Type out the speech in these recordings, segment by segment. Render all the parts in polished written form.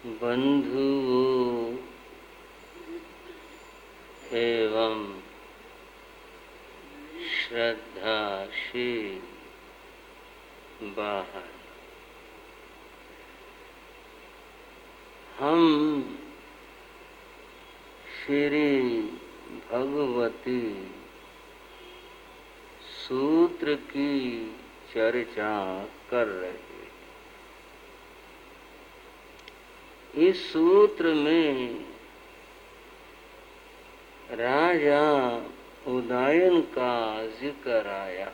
बंधुओं एवं श्रद्धा से बाहर हम श्री भगवती सूत्र की चर्चा कर रहे हैं। इस सूत्र में राजा उदयन का जिक्र आया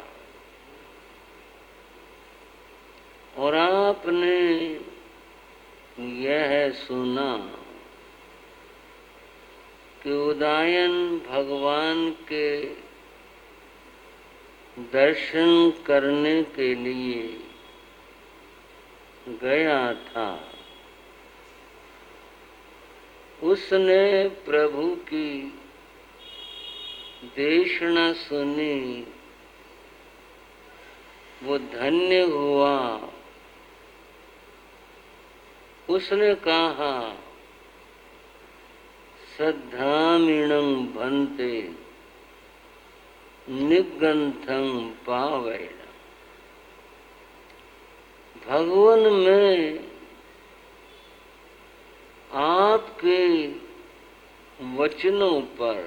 और आपने यह सुना कि उदयन भगवान के दर्शन करने के लिए गया था। उसने प्रभु की देशना सुनी, वो धन्य हुआ। उसने कहा श्रद्धामीणं भन्ते निगंथं पावैण। भगवान में आपके वचनों पर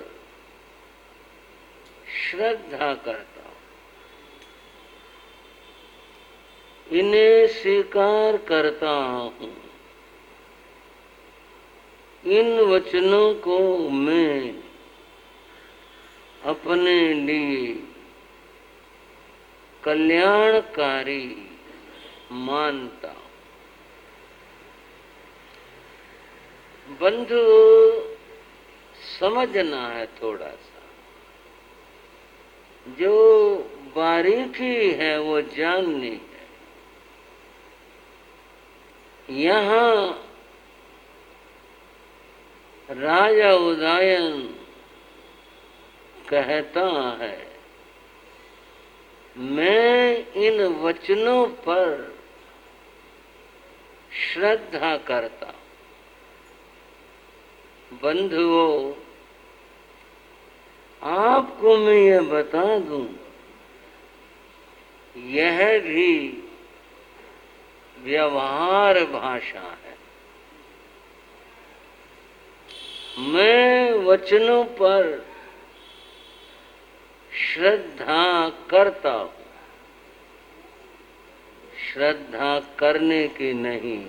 श्रद्धा करता हूं, इन्हें स्वीकार करता हूं। इन वचनों को मैं अपने लिए कल्याणकारी मानता हूं। बंधु, समझना है थोड़ा सा, जो बारीकी है वो जाननी है। यहाँ राजा उदयन कहता है, मैं इन वचनों पर श्रद्धा करता हूं। बंधुओं, आपको मैं यह बता दूं, यह भी व्यवहार भाषा है। मैं वचनों पर श्रद्धा करता हूं, श्रद्धा करने की नहीं,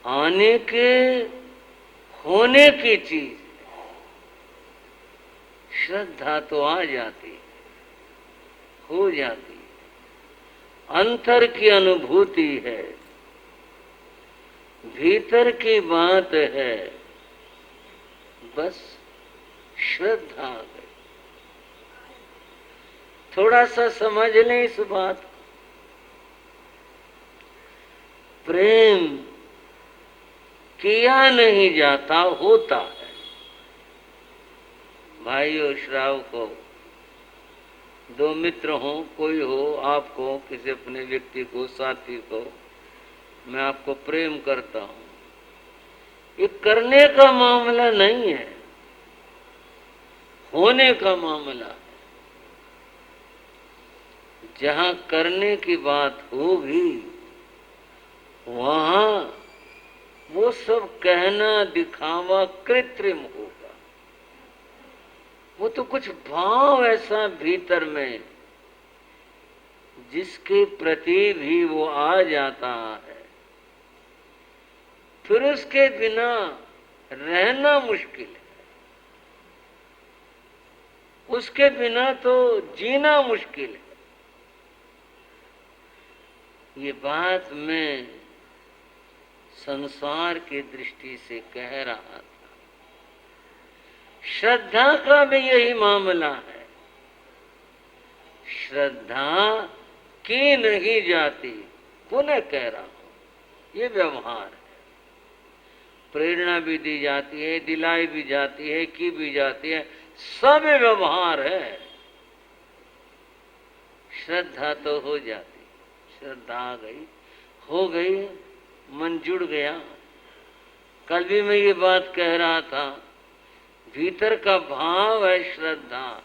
आने के होने की चीज। श्रद्धा तो आ जाती, हो जाती, अंतर की अनुभूति है, भीतर की बात है, बस श्रद्धा आ गई। थोड़ा सा समझ लें इस बात को। प्रेम किया नहीं जाता, होता है। भाइयों श्रावकों, दो मित्र हो, कोई हो, आपको किसी अपने व्यक्ति को, साथी को, मैं आपको प्रेम करता हूं, ये करने का मामला नहीं है, होने का मामला है। जहां करने की बात होगी वहां वो सब कहना दिखावा कृत्रिम होगा। वो तो कुछ भाव ऐसा भीतर में जिसके प्रति भी वो आ जाता है, फिर उसके बिना रहना मुश्किल है, उसके बिना तो जीना मुश्किल है। ये बात मैं संसार की दृष्टि से कह रहा था। श्रद्धा का भी यही मामला है। श्रद्धा की नहीं जाती, पुनः कह रहा हूं, ये व्यवहार है। प्रेरणा भी दी जाती है, दिलाई भी जाती है, की भी जाती है, सब व्यवहार है। श्रद्धा तो हो जाती, श्रद्धा आ गई, हो गई, मन जुड़ गया। कल भी मैं ये बात कह रहा था, भीतर का भाव है श्रद्धा,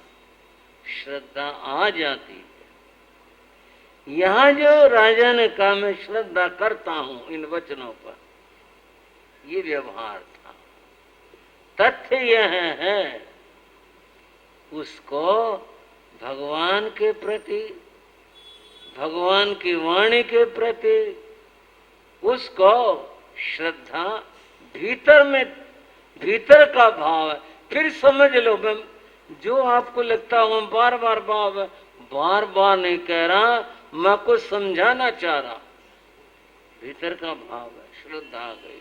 श्रद्धा आ जाती है। यहाँ जो राजा ने कहा मैं श्रद्धा करता हूं इन वचनों पर, ये व्यवहार था। तथ्य यह है उसको भगवान के प्रति, भगवान की वाणी के प्रति उसको श्रद्धा भीतर में, भीतर का भाव है। फिर समझ लो, मैं जो आपको लगता हो बार बार भाव है, बार बार नहीं कह रहा, मैं कुछ समझाना चाह रहा। भीतर का भाव है, श्रद्धा आ गई।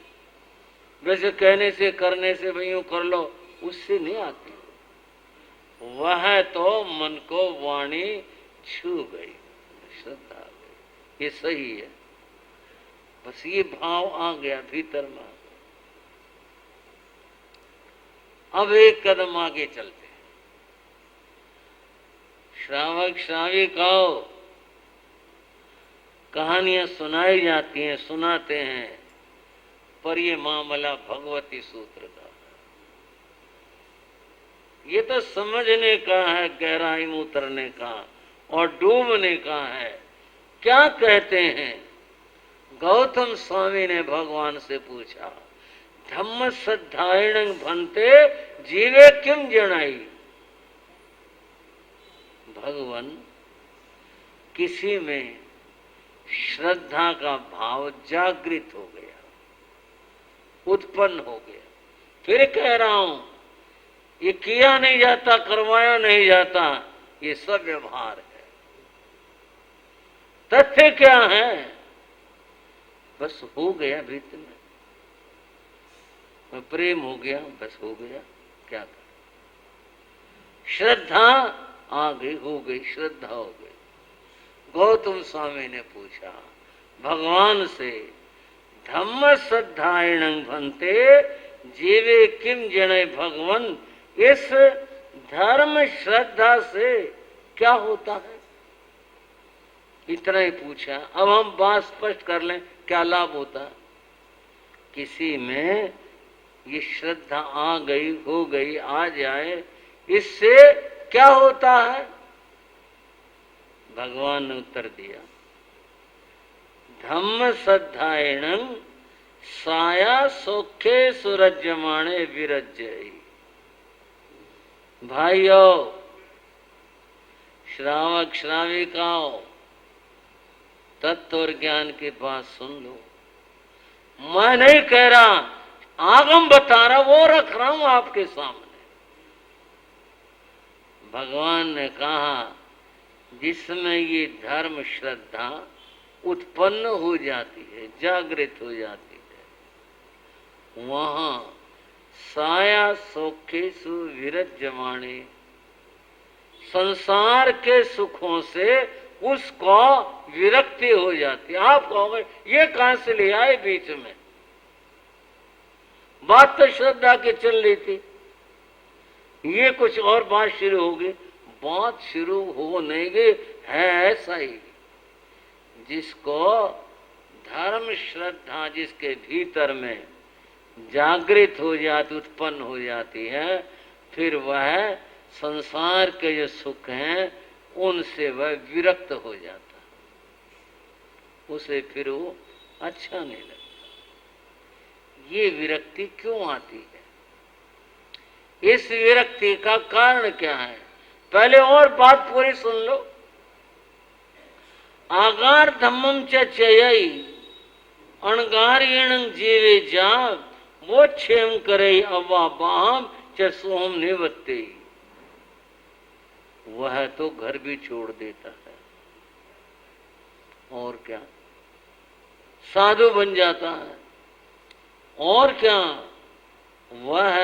वैसे कहने से करने से भाई यूं कर लो, उससे नहीं आती। वह तो मन को वाणी छू गई, श्रद्धा आ गई। ये सही है, बस ये भाव आ गया भीतर में। अब एक कदम आगे चलते हैं। श्रावक श्राविकाओ, कहानियां सुनाई जाती हैं, सुनाते हैं, पर ये मामला भगवती सूत्र का, ये तो समझने का है, गहराई में उतरने का और डूबने का है। क्या कहते हैं? गौतम स्वामी ने भगवान से पूछा, धम्म श्रद्धायण भन्ते जीवे किम जनाई। भगवान, किसी में श्रद्धा का भाव जागृत हो गया, उत्पन्न हो गया। फिर कह रहा हूं, ये किया नहीं जाता, करवाया नहीं जाता, ये सब व्यवहार है। तथ्य क्या है? बस हो गया भीतर में, प्रेम हो गया, बस हो गया। क्या कर, श्रद्धा आ गई, हो गई, श्रद्धा हो गई। गौतम स्वामी ने पूछा भगवान से, धम्म श्रद्धायण भन्ते जीवे किम जने भगवन, इस धर्म श्रद्धा से क्या होता है? इतना ही पूछा। अब हम बात स्पष्ट कर लें, क्या लाभ होता है? किसी में ये श्रद्धा आ गई, हो गई, आ जाए, इससे क्या होता है? भगवान ने उत्तर दिया, धम्म श्रद्धायण साया सौख्ये सुरज्यमाणे विरज्य। भाइयों, श्रावक श्राविकाओं, तत्व और ज्ञान की बात सुन लो। मैं नहीं कह रहा, आगम बता रहा, वो रख रहा हूं आपके सामने। भगवान ने कहा, जिसमें ये धर्म श्रद्धा उत्पन्न हो जाती है, जागृत हो जाती है, वहां साया सौख्येषु विरज्यमाणे, संसार के सुखों से उसको विरक्ति हो जाती है। आप कहोगे ये कहां से ले आए बीच में? बात तो श्रद्धा की चल रही थी, ये कुछ और बात शुरू होगी। बात शुरू हो नहीं गई, है ऐसा ही। जिसको धर्म श्रद्धा जिसके भीतर में जागृत हो जाती, उत्पन्न हो जाती है, फिर वह संसार के जो सुख हैं उनसे वह विरक्त हो जाता, उसे फिर वो अच्छा नहीं लगता। ये विरक्ति क्यों आती है? इस विरक्ति का कारण क्या है? पहले और बात पूरी सुन लो। आगार धम्मम च चयई अणगारियण जीवे जाग, वो क्षेम करे अवा बाम च सोहम निवत्ते। वह तो घर भी छोड़ देता है, और क्या, साधु बन जाता है, और क्या, वह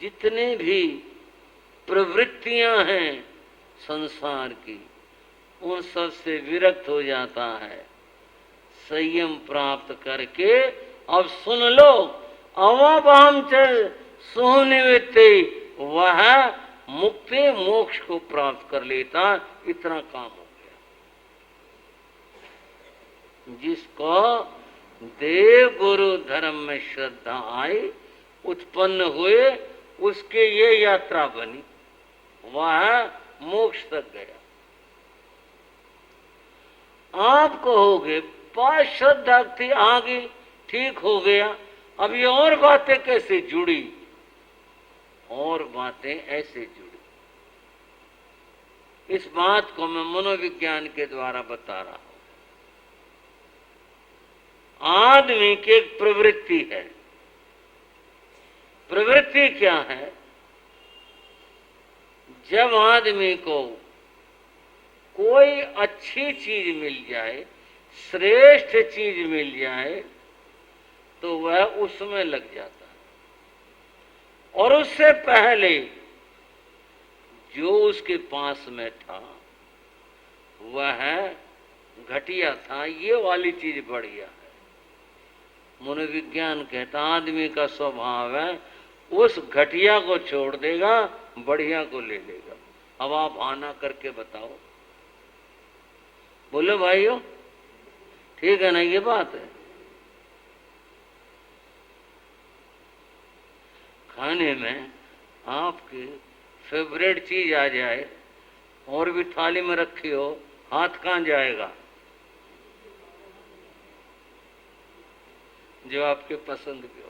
जितने भी प्रवृत्तियां हैं संसार की, उन सब से विरक्त हो जाता है। संयम प्राप्त करके, अब सुन लो, अवाबाम चल सुनिवृत्ति, वह मुक्ति मोक्ष को प्राप्त कर लेता। इतना काम हो गया। जिसको देव गुरु धर्म में श्रद्धा आई, उत्पन्न हुए, उसके ये यात्रा बनी, वह मोक्ष तक गया। आप कहोगे पास श्रद्धा थी, आगे ठीक हो गया, अब ये और बातें कैसे जुड़ी? और बातें ऐसे जुड़ी। इस बात को मैं मनोविज्ञान के द्वारा बता रहा हूं। आदमी की एक प्रवृत्ति है। प्रवृत्ति क्या है? जब आदमी को कोई अच्छी चीज मिल जाए, श्रेष्ठ चीज मिल जाए, तो वह उसमें लग जाता है। और उससे पहले जो उसके पास में था वह घटिया था, ये वाली चीज बढ़िया है। मनोविज्ञान कहता आदमी का स्वभाव है उस घटिया को छोड़ देगा, बढ़िया को ले लेगा। अब आप आना करके बताओ, बोलो भाइयों, ठीक है ना? ये बात है। खाने में आपकी फेवरेट चीज आ जाए और भी थाली में रखी हो, हाथ कहां जाएगा? जो आपके पसंद की हो।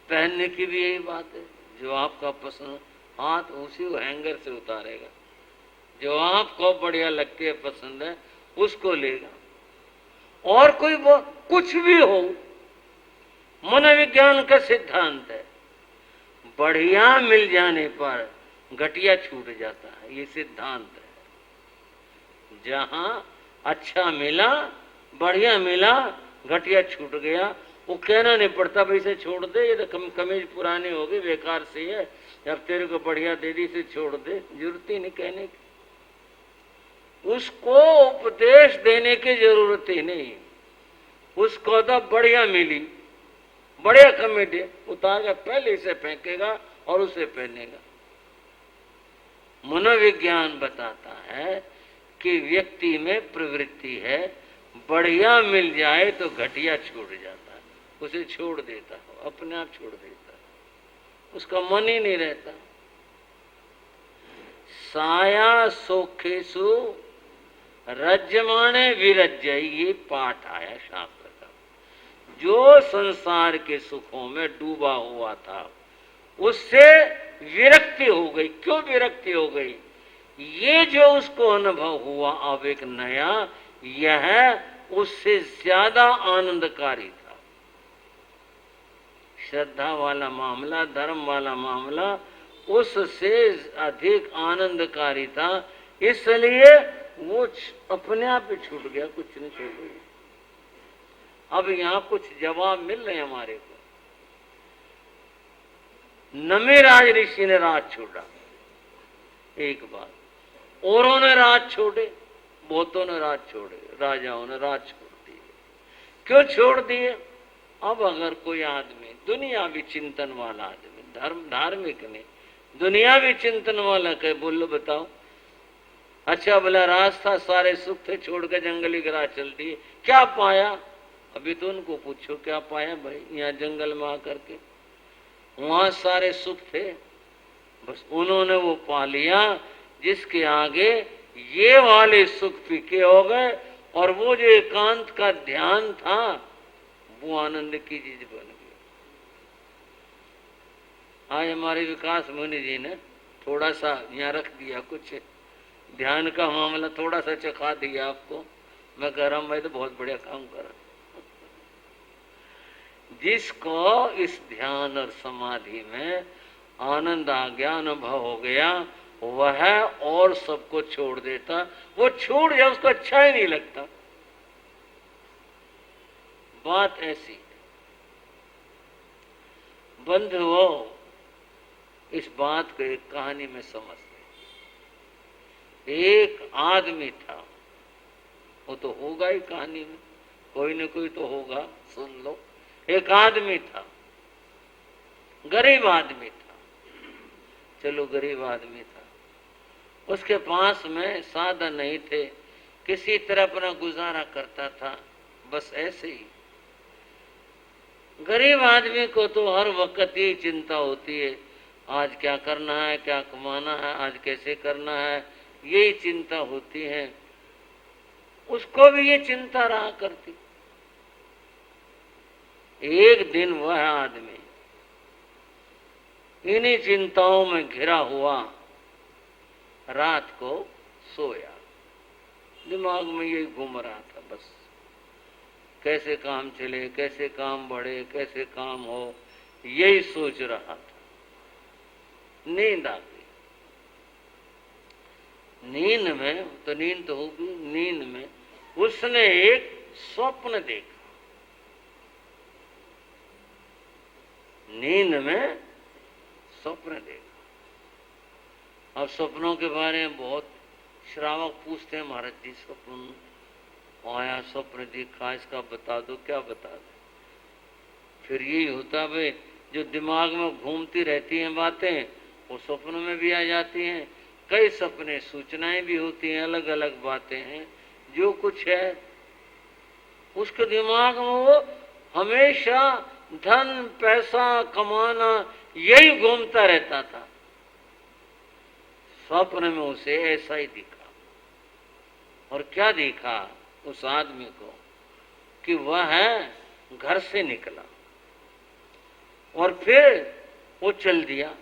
पहनने की भी यही बात है, जो आपका पसंद, हाथ उसी को हैंगर से उतारेगा। जो आपको बढ़िया लगती है, पसंद है, उसको लेगा। और कोई वो कुछ भी हो, मनोविज्ञान का सिद्धांत है, बढ़िया मिल जाने पर घटिया छूट जाता है। ये सिद्धांत है। जहां अच्छा मिला, बढ़िया मिला, घटिया छूट गया, वो कहना नहीं पड़ता भाई इसे छोड़ दे, ये तो कमीज पुरानी होगी, बेकार सी है, जब तेरे को बढ़िया दे दी इसे छोड़ दे। जरूरत ही नहीं कहने की, उसको उपदेश देने की जरूरत ही नहीं। उसको तो बढ़िया मिली, बढ़िया कमीज उतार कर पहले इसे फेंकेगा और उसे पहनेगा। मनोविज्ञान बताता है कि व्यक्ति में प्रवृत्ति है, बढ़िया मिल जाए तो घटिया छोड़ जाता है, उसे छोड़ देता है, अपने आप छोड़ देता है, उसका मन ही नहीं रहता। साया सोखेसु रज्यमाणे विरज्य, ये पाठ आया शास्त्र का। जो संसार के सुखों में डूबा हुआ था उससे विरक्ति हो गई। क्यों विरक्ति हो गई? ये जो उसको अनुभव हुआ अब एक नया, यह उससे ज्यादा आनंदकारी था। श्रद्धा वाला मामला, धर्म वाला मामला उससे अधिक आनंदकारी था, इसलिए वो अपने आप ही छूट गया, कुछ नहीं छूट गया। अब यहां कुछ जवाब मिल रहे हैं हमारे को। नमिराज ऋषि ने राज छोड़ा, एक बात। औरों ने राज छोड़े, बहुतों ने राज छोड़े, राजाओं ने राज छोड़ दिए। क्यों छोड़ दिए? अब अगर कोई आदमी दुनियावी चिंतन वाला आदमी, धार्मिक नहीं, दुनियावी चिंतन वाला कहे, बोलो बताओ, अच्छा भला रास्ता, सारे सुख थे, छोड़ के जंगली ग्राह चल दिए, क्या पाया? अभी तो उनको पूछो क्या पाया भाई यहाँ जंगल में आकर के? वहां सारे सुख थे, बस उन्होंने वो पा लिया जिसके आगे ये वाले सुख फीके हो गए, और वो जो एकांत का ध्यान था वो आनंद की चीज बन गई। आज हमारे विकास मुनि जी ने थोड़ा सा यहाँ रख दिया, कुछ ध्यान का मामला थोड़ा सा चखा दिया आपको। मैं कह रहा हूं मैं तो बहुत बढ़िया काम कर रहा। जिसको इस ध्यान और समाधि में आनंद आ गया, अनुभव हो गया, वह और सबको छोड़ देता। वो छोड़ जाए उसको अच्छा ही नहीं लगता। बात ऐसी है बंधुओं, इस बात को एक कहानी में समझते। एक आदमी था, वो तो होगा ही कहानी में, कोई न कोई तो होगा, सुन लो। एक आदमी था, गरीब आदमी था, चलो गरीब आदमी था, उसके पास में साधन नहीं थे, किसी तरह अपना गुजारा करता था, बस ऐसे ही गरीब आदमी को तो हर वक्त यही चिंता होती है, आज क्या करना है, क्या कमाना है, आज कैसे करना है, यही चिंता होती है। उसको भी ये चिंता रहा करती। एक दिन वह आदमी इन्हीं चिंताओं में घिरा हुआ रात को सोया। दिमाग में यही घूम रहा था बस, कैसे काम चले, कैसे काम बढ़े, कैसे काम हो, यही सोच रहा था। नींद आ गई। नींद में तो नींद तो होगी, नींद में उसने एक स्वप्न देखा। नींद में स्वप्न देखा। अब स्वप्नों के बारे में बहुत श्रावक पूछते हैं, महाराज जी स्वप्न आया, स्वप्न देखा, इसका बता दो, क्या बता दो। फिर यही होता भाई, जो दिमाग में घूमती रहती हैं बातें वो स्वप्न में भी आ जाती हैं। कई सपने सूचनाएं भी होती हैं, अलग अलग बातें हैं। जो कुछ है उसके दिमाग में वो हमेशा धन पैसा कमाना यही घूमता रहता था। स्वप्न में उसे ऐसा ही दिखा। और क्या दिखा उस आदमी को कि वह घर से निकला और फिर वो चल दिया।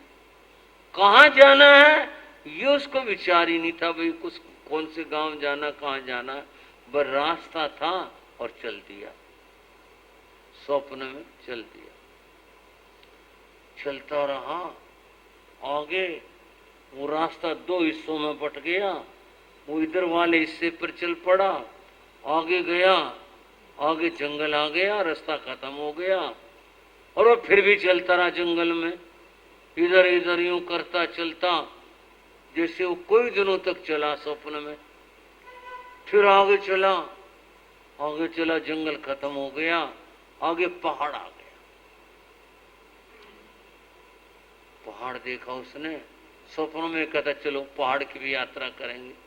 कहाँ जाना है ये उसको विचार ही नहीं था भाई, कुछ कौन से गांव जाना, कहाँ जाना, बस रास्ता था और चल दिया। स्वप्न में चल दिया, चलता रहा। आगे वो रास्ता दो हिस्सों में बट गया। वो इधर वाले हिस्से पर चल पड़ा, आगे गया, आगे जंगल आ गया, रास्ता खत्म हो गया। और वो फिर भी चलता रहा जंगल में, इधर इधर यूं करता चलता, जैसे वो कई दिनों तक चला स्वप्न में। फिर आगे चला, आगे चला, जंगल खत्म हो गया, आगे पहाड़ आ गया। पहाड़ देखा उसने, स्वप्न में कहता चलो पहाड़ की भी यात्रा करेंगे।